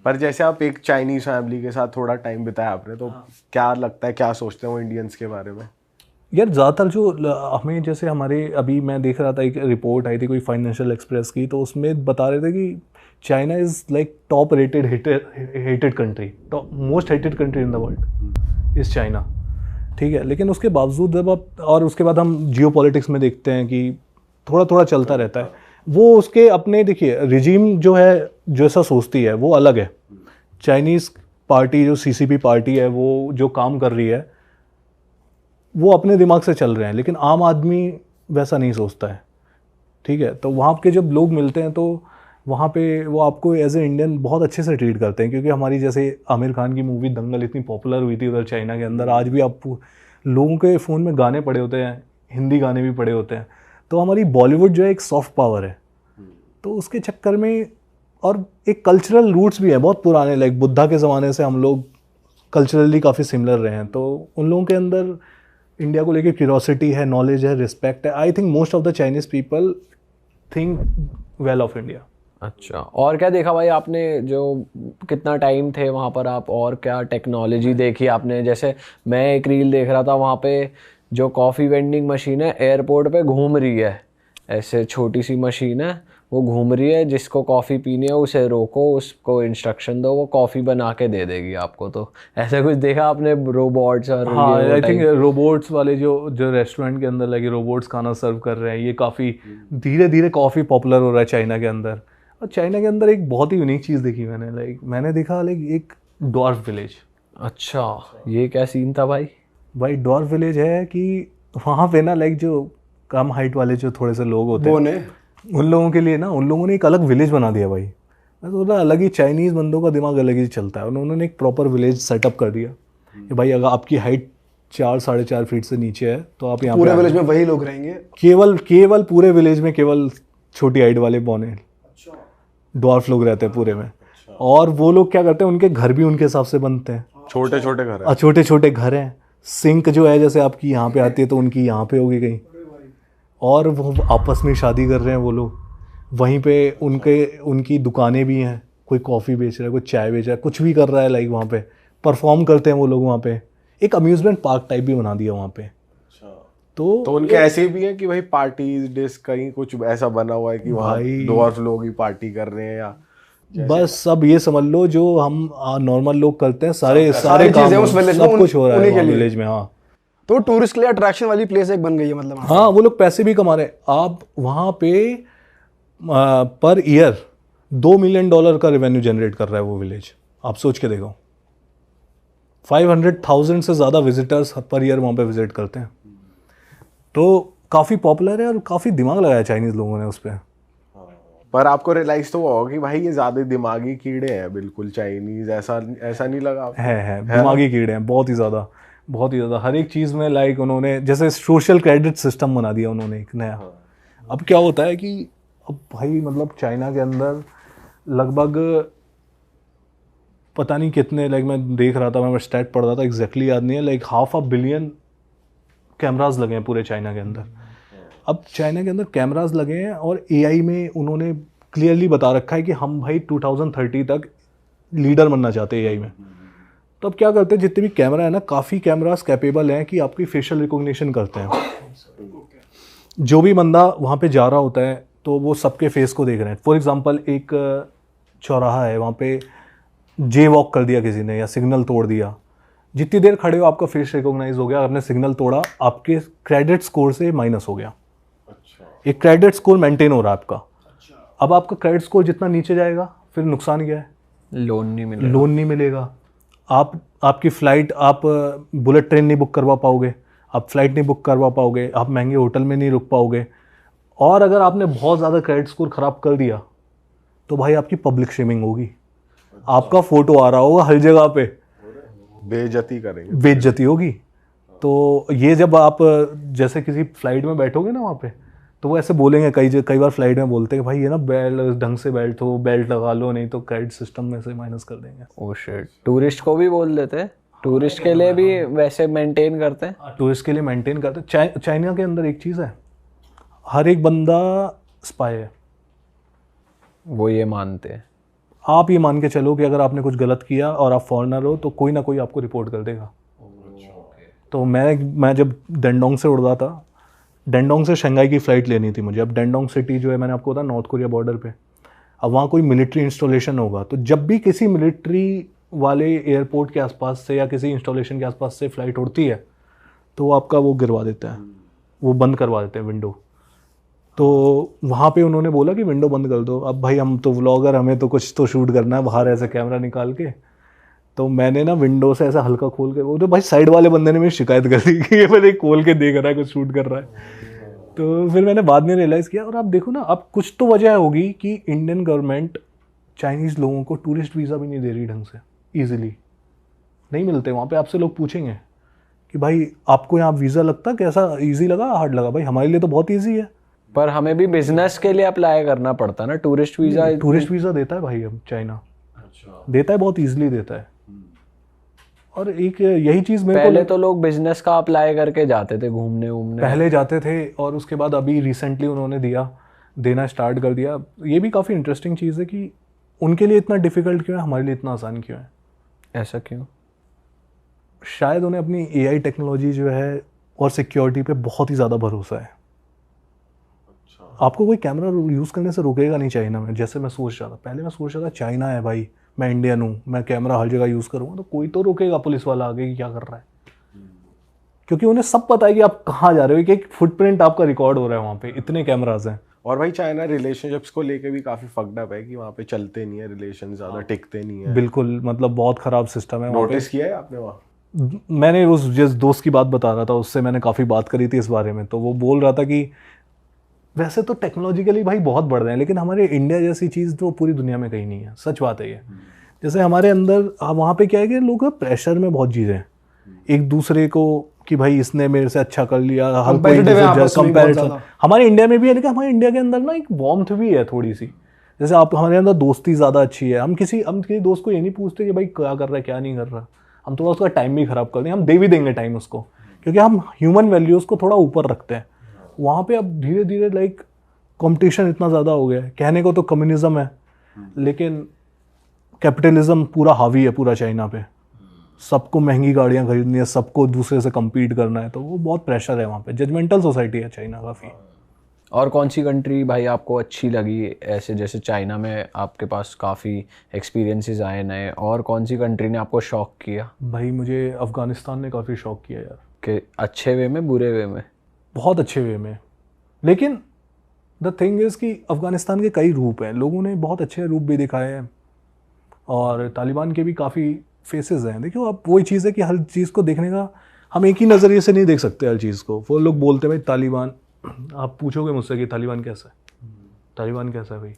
पर जैसे आप एक चाइनीज फैमिली के साथ थोड़ा टाइम बिताया आपने, तो क्या लगता है, क्या सोचते हैं वो इंडियंस के बारे में? यार ज़्यादातर जो हमें, जैसे हमारे अभी मैं देख रहा था एक रिपोर्ट आई थी कोई फाइनेंशियल एक्सप्रेस की, तो उसमें बता रहे थे कि China is like top rated hated country, top most hated country in the world is China. ठीक है, लेकिन उसके बावजूद जब आप, और उसके बाद हम जियो पॉलिटिक्स में देखते हैं कि थोड़ा थोड़ा चलता रहता है वो उसके अपने, देखिए रिजीम जो है जैसा सोचती है वो अलग है। चाइनीज़ पार्टी जो सीसीपी पार्टी है वो जो काम कर रही है वो अपने दिमाग से चल रहे हैं, लेकिन आम आदमी वैसा नहीं सोचता है। ठीक है, तो वहाँ के जब लोग मिलते हैं तो वहाँ पे वो आपको एज ए इंडियन बहुत अच्छे से ट्रीट करते हैं, क्योंकि हमारी जैसे आमिर खान की मूवी दंगल इतनी पॉपुलर हुई थी उधर चाइना के अंदर, आज भी आप लोगों के फ़ोन में गाने पड़े होते हैं, हिंदी गाने भी पड़े होते हैं। तो हमारी बॉलीवुड जो है एक सॉफ्ट पावर है, तो उसके चक्कर में, और एक कल्चरल रूट्स भी है बहुत पुराने, लाइक बुद्धा के ज़माने से हम लोग कल्चरली काफ़ी सिमिलर रहे हैं, तो उन लोगों के अंदर इंडिया को लेके क्यूरोसिटी है, नॉलेज है, रिस्पेक्ट है। I think most of the Chinese people think well of India. अच्छा, और क्या देखा भाई आपने, जो कितना टाइम थे वहाँ पर आप, और क्या टेक्नोलॉजी देखी आपने? जैसे मैं एक रील देख रहा था वहाँ पे, जो कॉफ़ी वेंडिंग मशीन है एयरपोर्ट पे घूम रही है, ऐसे छोटी सी मशीन है वो घूम रही है, जिसको कॉफ़ी पीनी है उसे रोको, उसको इंस्ट्रक्शन दो, वो कॉफ़ी बना के दे देगी आपको। तो ऐसा कुछ देखा आपने, रोबोट्स और हाँ, ये आई थिंक रोबोट्स वाले जो जो रेस्टोरेंट के अंदर लगे रोबोट्स खाना सर्व कर रहे हैं, ये काफ़ी धीरे धीरे काफ़ी पॉपुलर हो रहा है चाइना के अंदर। और चाइना के अंदर एक बहुत ही यूनिक चीज़ देखी मैंने, मैंने देखा एक डॉर्फ विलेज। अच्छा, ये क्या सीन था भाई? भाई डॉर्फ विलेज है कि वहाँ पे ना जो कम हाइट वाले जो थोड़े से लोग होते हैं, उन लोगों के लिए ना उन लोगों ने एक अलग विलेज बना दिया भाई। मैं तो बोला अलग ही, चाइनीज़ बंदों का दिमाग अलग ही चलता है। उन्होंने एक प्रॉपर विलेज सेटअप कर दिया कि भाई अगर आपकी हाइट 4-4.5 फीट से नीचे है तो आप यहाँ पूरे विलेज में वही लोग रहेंगे, केवल पूरे विलेज में केवल छोटी हाइट वाले बौने डॉर्फ लोग रहते हैं पूरे में। और वो लोग क्या करते हैं, उनके घर भी उनके हिसाब से बनते हैं, छोटे छोटे घर और छोटे छोटे घर हैं। सिंक जो है जैसे आपकी यहाँ पे आती है तो उनकी यहाँ पे होगी कहीं, और वो आपस में शादी कर रहे हैं वो लोग। वहीं पे उनकी दुकानें भी हैं, कोई कॉफ़ी बेच रहा है, कोई चाय बेच रहा है, कुछ भी कर रहा है, लाइक वहाँ पे परफॉर्म करते हैं वो लोग। वहाँ पे एक अम्यूज़मेंट पार्क टाइप भी बना दिया वहाँ पे। तो उनके ऐसे भी है कि भाई पार्टी डिस्क कहीं कुछ ऐसा बना हुआ है कि वहाँ डॉर्फ लोग ही पार्टी कर रहे हैं, या बस सब ये समझ लो जो हम नॉर्मल लोग करते हैं, सारे काम सब कुछ हो रहा है विलेज में। हाँ, तो टूरिस्ट के लिए अट्रैक्शन वाली प्लेस एक बन गई है, मतलब हाँ, वो लोग पैसे भी कमा रहे हैं। आप वहाँ पे पर ईयर $2 मिलियन का रेवेन्यू जनरेट कर रहा है वो विलेज। आप सोच के देखो, 500,000 से ज़्यादा विजिटर्स पर ईयर वहाँ पे विजिट करते हैं। तो काफ़ी पॉपुलर है और काफ़ी दिमाग लगाया चाइनीज़ लोगों ने उस पर। पर आपको रियलाइज तो होगा कि भाई ये ज़्यादा दिमागी कीड़े हैं बिल्कुल चाइनीज़, ऐसा नहीं लगा? है दिमागी कीड़े हैं बहुत ही ज़्यादा हर एक चीज़ में। लाइक उन्होंने जैसे सोशल क्रेडिट सिस्टम बना दिया उन्होंने एक नया। अब क्या होता है कि अब भाई मतलब चाइना के अंदर लगभग पता नहीं कितने, मैं देख रहा था, मैं स्टैट पढ़ रहा था, एग्जैक्टली याद नहीं है, 500 बिलियन कैमरास लगे हैं पूरे चाइना के अंदर। अब चाइना के अंदर कैमरास लगे हैं और एआई में उन्होंने क्लियरली बता रखा है कि हम भाई 2030 तक लीडर बनना चाहते हैं एआई में। तो अब क्या करते हैं, जितने भी कैमरा है ना, काफ़ी कैमरास कैपेबल हैं कि आपकी फेशियल रिकॉग्निशन करते हैं। जो भी बंदा वहाँ पे जा रहा होता है तो वो सबके फेस को देख रहे हैं। फॉर एग्जांपल एक चौराहा है, वहाँ पे जे वॉक कर दिया किसी ने या सिग्नल तोड़ दिया, जितनी देर खड़े हो आपका फेस रिकॉग्नाइज हो गया, आपने सिग्नल तोड़ा, आपके क्रेडिट स्कोर से माइनस हो गया। एक क्रेडिट स्कोर मेंटेन हो रहा है आपका। अब आपका क्रेडिट स्कोर जितना नीचे जाएगा फिर नुकसान क्या है, लोन नहीं मिलेगा। आपकी फ़्लाइट, आप बुलेट ट्रेन नहीं बुक करवा पाओगे, आप फ्लाइट नहीं बुक करवा पाओगे, आप महंगे होटल में नहीं रुक पाओगे। और अगर आपने बहुत ज़्यादा क्रेडिट स्कोर ख़राब कर दिया तो भाई आपकी पब्लिक शेमिंग होगी, आपका फ़ोटो आ रहा होगा हर जगह पे, बेइज्जती होगी। तो ये जब आप जैसे किसी फ्लाइट में बैठोगे ना वहाँ पे, तो वो ऐसे बोलेंगे, कई बार फ्लाइट में बोलते हैं भाई ये ना बेल्ट ढंग से बेल्ट लगा लो, नहीं तो क्रेडिट सिस्टम में से माइनस कर देंगे। ओह शिट, टूरिस्ट को भी बोल देते हैं, टूरिस्ट के लिए भी वैसे मेंटेन करते हैं, टूरिस्ट के लिए मेंटेन करते हैं। चाइना के अंदर एक चीज़ है, हर एक बंदा स्पाई है, वो ये मानते हैं। आप ये मान के चलो कि अगर आपने कुछ गलत किया और आप फॉरेनर हो तो कोई ना कोई आपको रिपोर्ट कर देगा। तो मैं जब डेंडोंग से उड़ रहा था, डेंडोंग से शंघाई की फ़्लाइट लेनी थी मुझे। अब डेंडोंग सिटी जो है, मैंने आपको बताया नॉर्थ कोरिया बॉर्डर पे, अब वहाँ कोई मिलिट्री इंस्टॉलेशन होगा, तो जब भी किसी मिलिट्री वाले एयरपोर्ट के आसपास से या किसी इंस्टॉलेशन के आसपास से फ़्लाइट उड़ती है तो आपका वो गिरवा देते हैं, वो बंद करवा देते हैं विंडो। तो वहाँ पे उन्होंने बोला कि विंडो बंद कर दो। अब भाई हम तो व्लॉगर, हमें तो कुछ तो शूट करना है बाहर ऐसे कैमरा निकाल के, तो मैंने ना विंडो से ऐसा हल्का खोल के, वो तो भाई साइड वाले बंदे ने मेरी शिकायत कर दी कि ये मैंने खोल के देख रहा है, कुछ शूट कर रहा है। तो फिर मैंने बाद में रियलाइज़ किया। और आप देखो ना, अब कुछ तो वजह होगी कि इंडियन गवर्नमेंट चाइनीज़ लोगों को टूरिस्ट वीज़ा भी नहीं दे रही ढंग से, ईजिली नहीं मिलते। वहाँ पे आपसे लोग पूछेंगे कि भाई आपको यहाँ वीज़ा लगता कैसा, ईजी लगा हार्ड लगा? भाई हमारे लिए तो बहुत ईजी है। पर हमें भी बिजनेस के लिए अप्लाई करना पड़ता ना टूरिस्ट वीज़ा। टूरिस्ट वीज़ा देता है भाई अब चाइना, देता है, बहुत ईजिली देता है। और एक यही चीज़ मेरे को पहले तो लोग बिजनेस का अप्लाई करके जाते थे घूमने वूमने, पहले जाते थे, और उसके बाद अभी रिसेंटली उन्होंने देना स्टार्ट कर दिया। ये भी काफ़ी इंटरेस्टिंग चीज़ है कि उनके लिए इतना डिफ़िकल्ट क्यों है, हमारे लिए इतना आसान क्यों है। ऐसा क्यों? शायद उन्हें अपनी AI टेक्नोलॉजी जो है और सिक्योरिटी पे बहुत ही ज़्यादा भरोसा है। आपको कोई कैमरा यूज़ करने से रोकेगा नहीं चाइना में। जैसे मैं सोच रहा था, पहले मैं सोच रहा था चाइना है भाई, मैं इंडियन हूँ, मैं कैमरा हर जगह यूज़ करूँगा तो कोई तो रोकेगा, पुलिस वाला आगे कि क्या कर रहा है, क्योंकि उन्हें सब पता है कि आप कहाँ जा रहे हो, कि एक फुटप्रिंट आपका रिकॉर्ड हो रहा है वहाँ पे, इतने कैमराज हैं। और भाई चाइना रिलेशनशिप्स को लेके भी काफी फक्ड अप है कि वहाँ पे चलते नहीं है रिलेशन, ज्यादा टिकते नहीं है। बिल्कुल, मतलब बहुत ख़राब सिस्टम है। नोटिस किया है आपने वहाँ? मैंने उस जिस दोस्त की बात बता रहा था उससे मैंने काफ़ी बात करी थी इस बारे में, तो वो बोल रहा था कि वैसे तो टेक्नोलॉजिकली भाई बहुत बढ़ रहे हैं, लेकिन हमारे इंडिया जैसी चीज़ तो पूरी दुनिया में कहीं नहीं है। सच बात है ये। जैसे हमारे अंदर वहाँ पे क्या है कि लोग प्रेशर में बहुत चीज़ें हैं एक दूसरे को, कि भाई इसने मेरे से अच्छा कर लिया, हर कोई कंपैरिजन। हमारे इंडिया में भी है, लेकिन हमारे इंडिया के अंदर ना एक वार्मथ भी है थोड़ी सी। जैसे आप, हमारे अंदर दोस्ती ज़्यादा अच्छी है। हम किसी दोस्त को ये नहीं पूछते कि भाई क्या कर रहा है क्या नहीं कर रहा, हम थोड़ा उसका टाइम भी ख़राब कर देंगे, हम दे भी देंगे टाइम उसको, क्योंकि हम ह्यूमन वैल्यूज़ को थोड़ा ऊपर रखते हैं। वहाँ पे अब धीरे धीरे लाइक कंपटीशन इतना ज़्यादा हो गया है। कहने को तो कम्युनिज्म है, लेकिन कैपिटलिज्म पूरा हावी है पूरा चाइना पे। सबको महंगी गाड़ियाँ खरीदनी है, सबको दूसरे से कम्पीट करना है, तो वो बहुत प्रेशर है वहाँ पे। जजमेंटल सोसाइटी है चाइना काफ़ी। और कौन सी कंट्री भाई आपको अच्छी लगी ऐसे, जैसे चाइना में आपके पास काफ़ी एक्सपीरियंसेस आए नए, और कौन सी कंट्री ने आपको शॉक किया? भाई मुझे अफ़गानिस्तान ने काफ़ी शॉक किया यार। कि अच्छे वे में बुरे वे में? बहुत अच्छे वे में। लेकिन द थिंग इज़ कि अफ़गानिस्तान के कई रूप हैं, लोगों ने बहुत अच्छे रूप भी दिखाए हैं, और तालिबान के भी काफ़ी फेसेस हैं। देखो अब वही चीज़ है कि हर चीज़ को देखने का हम एक ही नज़रिए से नहीं देख सकते हर चीज़ को। वो लोग बोलते हैं भाई तालिबान, आप पूछोगे मुझसे कि तालिबान कैसा है, तालिबान कैसा है भाई,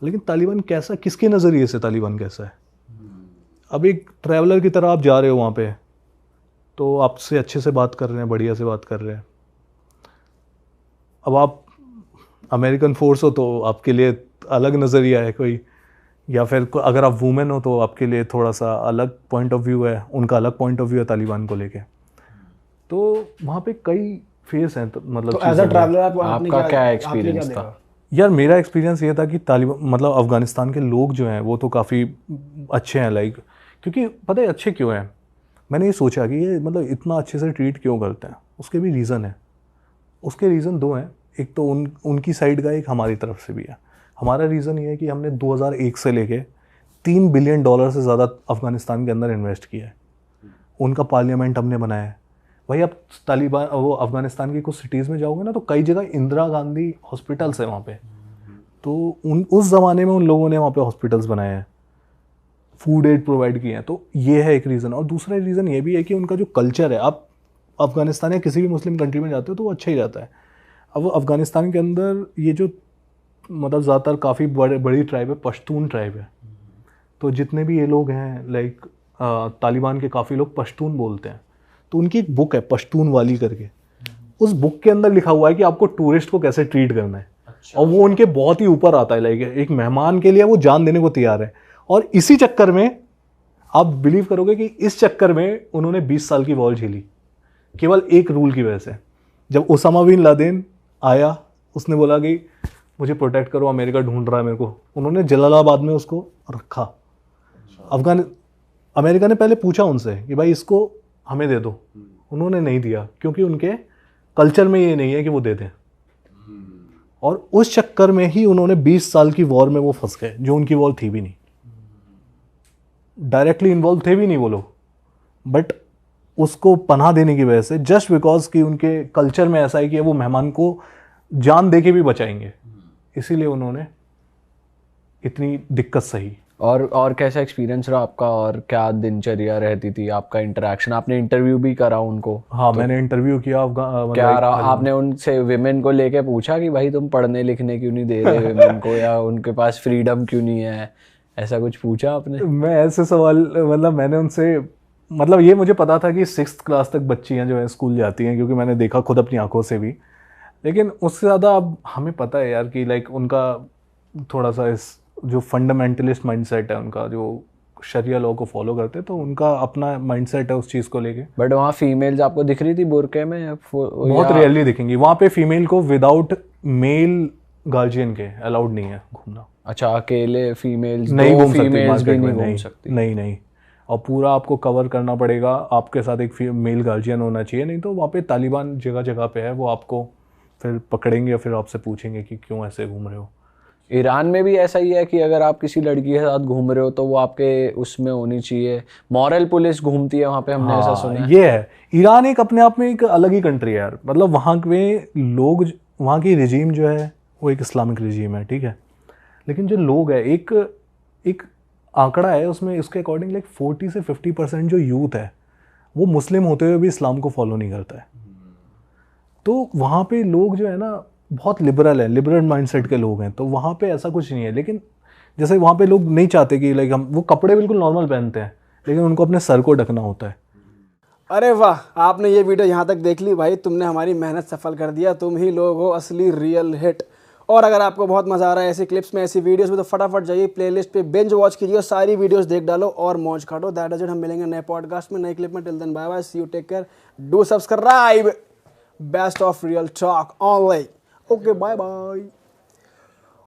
लेकिन तालिबान कैसा, किसके नज़रिए से तालिबान कैसा है? अब एक ट्रैवलर की तरह आप जा रहे हो वहाँ पे, तो आपसे अच्छे से बात कर रहे हैं, बढ़िया से बात कर रहे हैं। अब आप अमेरिकन फोर्स हो तो आपके लिए अलग नज़रिया है कोई, या फिर अगर आप वुमेन हो तो आपके लिए थोड़ा सा अलग पॉइंट ऑफ व्यू है, उनका अलग पॉइंट ऑफ व्यू है तालिबान को लेके। तो वहाँ पे कई फेस हैं। तो मतलब एज अ ट्रैवलर आपका क्या एक्सपीरियंस था? यार मेरा एक्सपीरियंस ये था कि तालिबान, मतलब अफ़गानिस्तान के लोग जो हैं वो तो काफ़ी अच्छे हैं, लाइक, क्योंकि पता है अच्छे क्यों हैं, मैंने ये सोचा कि ये मतलब इतना अच्छे से ट्रीट क्यों करते हैं। उसके भी रीज़न है। उसके रीज़न दो हैं, एक तो उनकी साइड का, एक हमारी तरफ से भी है। हमारा रीज़न ये है कि हमने 2001 से लेके $3 बिलियन से ज़्यादा अफ़गानिस्तान के अंदर इन्वेस्ट किया है। उनका पार्लियामेंट हमने बनाया है। भाई आप तालिबान, वो अफ़गानिस्तान की कुछ सिटीज़ में जाओगे ना तो कई जगह इंदिरा गांधी हॉस्पिटल्स है वहाँ पे। तो उस ज़माने में उन लोगों ने वहाँ पे हॉस्पिटल्स बनाए हैं, फूड एड प्रोवाइड किए हैं। तो ये है एक रीज़न। और दूसरा रीज़न ये भी है कि उनका जो कल्चर है, आप अफ़गानिस्तान या किसी भी मुस्लिम कंट्री में जाते हो तो वो अच्छा ही रहता है। अब अफ़गानिस्तान के अंदर ये जो मतलब ज़्यादातर काफ़ी बड़ी ट्राइब है, पश्तून ट्राइब है। तो जितने भी ये लोग हैं लाइक तालिबान के काफ़ी लोग पश्तून बोलते हैं। तो उनकी एक बुक है पश्तून वाली करके, उस बुक के अंदर लिखा हुआ है कि आपको टूरिस्ट को कैसे ट्रीट करना है। और वो उनके बहुत ही ऊपर आता है, लाइक एक मेहमान के लिए वो जान देने को तैयार है। और इसी चक्कर में आप बिलीव करोगे कि इस चक्कर में उन्होंने 20 साल की वॉर झेली, केवल एक रूल की वजह से। जब ओसामा बिन लादेन आया, उसने बोला कि मुझे प्रोटेक्ट करो, अमेरिका ढूंढ रहा है मेरे को। उन्होंने जलालाबाद में उसको रखा। अमेरिका ने पहले पूछा उनसे कि भाई इसको हमें दे दो, उन्होंने नहीं दिया क्योंकि उनके कल्चर में ये नहीं है कि वो दे दें। और उस चक्कर में ही उन्होंने 20 साल की वॉर में वो फंस गए, जो उनकी वॉर थी भी नहीं, डायरेक्टली इन्वॉल्व थे भी नहीं वो लोग, बट उसको पनाह देने की वजह से, जस्ट बिकॉज कि उनके कल्चर में ऐसा है कि वो मेहमान को जान दे के भी बचाएंगे, इसीलिए उन्होंने इतनी दिक्कत सही। और कैसा एक्सपीरियंस रहा आपका, और क्या दिनचर्या रहती थी आपका, इंटरेक्शन? आपने इंटरव्यू भी करा उनको? हाँ, मैंने इंटरव्यू किया। क्या रहा, आपने उनसे विमेन को लेके पूछा कि भाई तुम पढ़ने लिखने क्यों नहीं दे रहे विमेन को, या उनके पास फ्रीडम क्यों नहीं है, ऐसा कुछ पूछा आपने? मैं ऐसे सवाल, मतलब मैंने उनसे, मतलब ये मुझे पता था कि 6th क्लास तक बच्चियाँ जो है स्कूल जाती हैं, क्योंकि मैंने देखा खुद अपनी आंखों से भी। लेकिन उससे ज़्यादा अब हमें पता है यार कि लाइक उनका थोड़ा सा इस जो फंडामेंटलिस्ट माइंडसेट है उनका, जो शरिया लॉ को फॉलो करते हैं, तो उनका अपना माइंडसेट है उस चीज़ को लेके। बट वहाँ फीमेल्स आपको दिख रही थी बुरके में? बहुत रेयरली दिखेंगी वहाँ पे। फीमेल को विदाउट मेल गार्जियन के अलाउड नहीं है घूमना। अच्छा, अकेले फीमेल्स नहीं घूम सकती फीमेल्स भी मार्केट में, नहीं घूम सकती? नहीं। और पूरा आपको कवर करना पड़ेगा, आपके साथ एक मेल गार्जियन होना चाहिए, नहीं तो वहाँ पे तालिबान जगह जगह पे है, वो आपको फिर पकड़ेंगे, फिर आपसे पूछेंगे कि क्यों ऐसे घूम रहे हो। ईरान में भी ऐसा ही है कि अगर आप किसी लड़की के साथ घूम रहे हो तो वो आपके उसमें होनी चाहिए, मॉरल पुलिस घूमती है वहाँ पे, हमने ऐसा सुना है। ये है, ईरान एक अपने आप में एक अलग ही कंट्री है यार। मतलब वहाँ के लोग, वहाँ की रिजीम जो है वो एक इस्लामिक रिजीम है, ठीक है, लेकिन जो लोग है, एक आंकड़ा है उसमें, इसके अकॉर्डिंग लाइक 40 से 50% जो यूथ है वो मुस्लिम होते हुए भी इस्लाम को फॉलो नहीं करता है। तो वहाँ पे लोग जो है ना बहुत लिबरल है, लिबरल माइंडसेट के लोग हैं, तो वहाँ पे ऐसा कुछ नहीं है। लेकिन जैसे वहाँ पे लोग नहीं चाहते कि लाइक हम, वो कपड़े बिल्कुल नॉर्मल पहनते हैं, लेकिन उनको अपने सर को ढकना होता है। अरे वाह, आपने ये वीडियो यहाँ तक देख ली भाई, तुमने हमारी मेहनत सफल कर दिया। तुम ही लोग हो असली रियल हिट। और अगर आपको बहुत मजा आ रहा है ऐसी क्लिप्स में, ऐसी वीडियोस में, तो फटाफट जाइए प्लेलिस्ट पे, बिंज वॉच कीजिए, सारी वीडियोस देख डालो और मौज काटो। That is it. हम मिलेंगे नए पॉडकास्ट में, नई क्लिप में। Till then bye bye, see you, take care, do subscribe. Best of real talk online. Okay, bye bye.